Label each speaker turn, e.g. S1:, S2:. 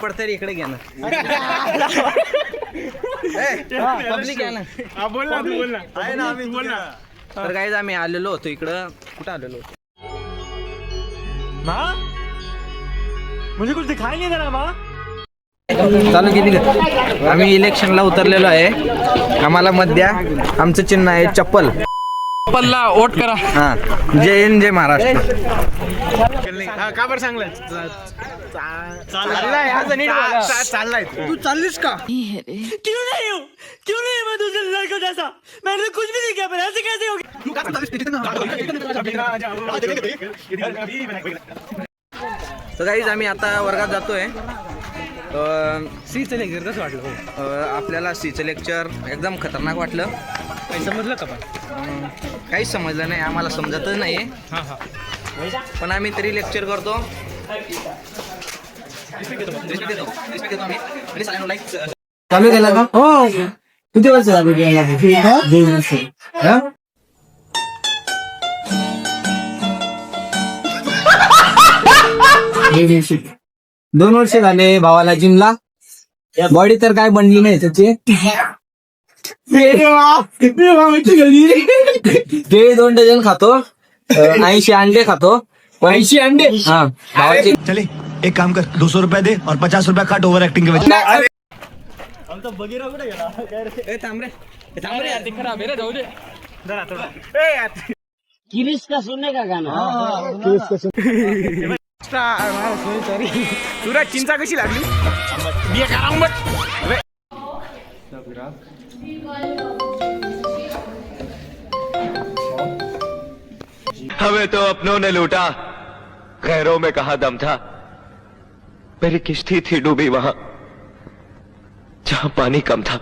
S1: पडतं इकडे घ्या ना. पब्लिक आहे ना.
S2: बोल ना तू बोल ना.
S1: आहे ना आम्ही बोल ना. तर काय आम्ही आलेलो होतो इकडं. कुठं आलेलो होतो
S2: माँ मुझे कुछ दिखाई नहीं दे रहा माँ.
S1: चालू केली का? आम्ही इलेक्शनला उतरलेलो आहे. आम्हाला मत द्या. आमचं चिन्ह आहे चप्पल.
S3: चप्पलला वोट करा.
S1: हा जय हिंद जय महाराष्ट्र.
S2: का बरं चांगलं चाललाय आज नीट बोला. चाललाय तू चाललीस का? क्यों नहीं हूँ मैं दूसरे लड़कों जैसा. मैंने कुछ भी नहीं किया पर ऐसे कैसे हो गया.
S1: तर गाईज आम्ही आता वर्गात जातोय.
S2: सीचं लेक्चर कसं वाटलं?
S1: आपल्याला सीचं लेक्चर एकदम खतरनाक वाटलं.
S2: काही समजलं का पण?
S1: काहीच समजलं नाही. आम्हाला समजतच नाही. पण आम्ही तरी लेक्चर करतो.
S4: चालू केला का? हो. किती वर्ष चालू केला? 2 वर्ष. 2 वर्ष झाले भावाला जिमला. बॉडी तर काय बनली नाही त्याची. ते 2 डझन खातो. 80 अंडे खातो. 80 अंडे. हाँ भावाची.
S5: चले एक काम कर 200 रुपए दे और 50 रुपए काट ओवर एक्टिंग के वजह.
S2: बगीरा कुठे गेला?
S3: थांबरे यार, ते खराब आहे रे, जाऊ दे.
S2: जरा थोडा.
S4: किरीश का सुनने का गाना.
S2: तुला चिंचा कशी लागली?
S6: हमें तो अपनों ने लूटा, गैरों में कहा दम था. मेरी किश्ती थी डूबी वहां जहां पानी कम था.